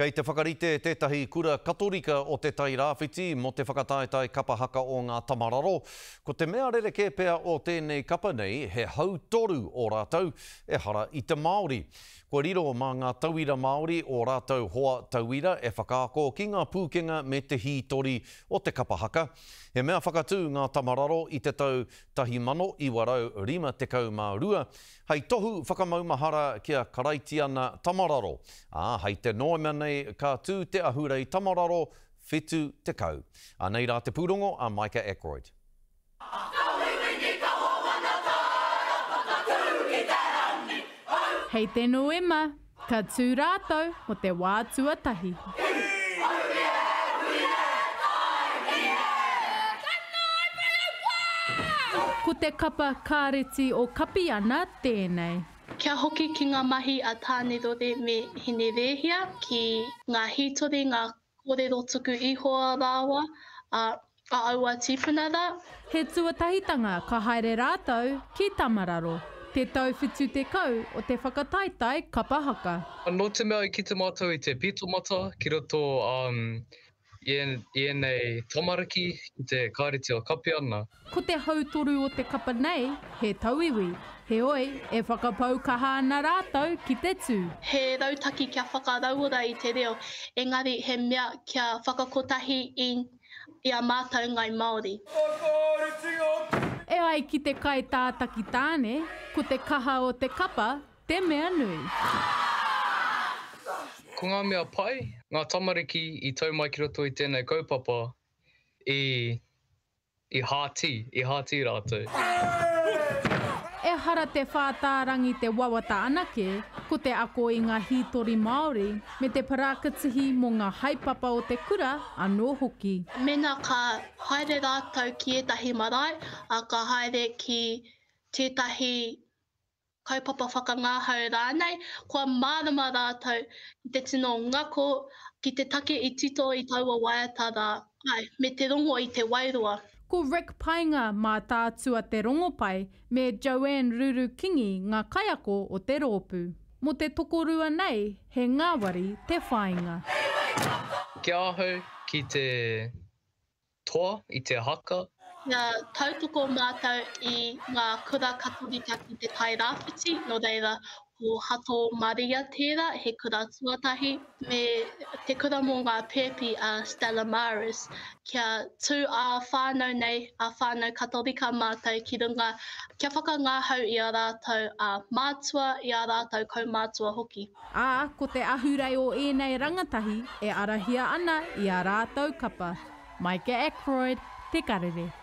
Kei te whakarite tētahi kura katorika o te tai rāwhiti mo te whakataetai kapa haka o ngā tamararo. Ko te mea rereke pea o tēnei kapa nei, he hautoru o rātou e hara i te Māori. Ko riro mā ngā tauira Māori o rātou hoa tauira e whakaako ki ngā pūkenga me te hītori o te kapa haka. He mea whakatū ngā tamararo i te tau 1952, hei tohu whakamaumahara kia karaitiana tamararo. Hei te noema nei ka tū te ahurei tamararo whetū te kau. Nei rā te pūrongo, a Micah Ackroyd. Hei te noema, ka tū rātou o te wā tuatahi. Ko te kapa kāreti o kapi ana tēnei. Kia hoki ki ngā mahi a tāne rore me hine rehia ki ngā hītori, ngā kōrero tuku ihoa rāwa, a aua tīpuna rā. He tuatahitanga ka haere rātou ki Tamararo. Te tauwhitu te kau o te whakataetai kapa haka. No te mea ki te mātou i te pitomata, ki roto nei tamariki i te kāreti o kapi ana. Ko te hautoru o te kapa nei, he tauiwi. He oi, e whakapau kaha ana rātou ki te tū. He rautaki kia whakarauora i te reo, engari he mea kia whakakotahi i a mātou ngai Māori. E ai ki te kai tātaki tāne, ko te kaha o te kapa, te mea nui. Ko ngā mea pai, ngā tamariki i tau mai ki roto i tēnei kaupapa i hāti rātou. E hara te whātārangi te wawata anake, ko te ako i ngā hītori Māori, me te parakatihi mō ngā haipapa o te kura anō hoki. Mena ka haere rātou ki etahi marae, a ka haere ki tētahi kaupapa whakangāhau rānei, kua mārama rātou i te tino ngako, ki te take i tito i taua waiata rā, me te rongo i te wairua. Ko Rick Painga mā tātua te rongopai me Joanne Rurukingi ngā kaiako o te rōpū. Mo te tokorua nei, he ngāwari te whāinga. Kia ahu ki te toa i te haka. Ia tautoko mātou i ngā kura katorika ki te tai rāwhiti, no reira ko Hato Maria tērā, he kura tuatahi, me te kura mō ngā pēpi a Stella Maris, kia tū a whānau nei, a whānau katorika mātou ki runga, kia whakangāhau i a rātou a mātua, i a rātou kaumātua hoki. Ko te ahurei o ēnei rangatahi e arahia ana i a rātou kapa. Micah Ackroyd, Te Karere.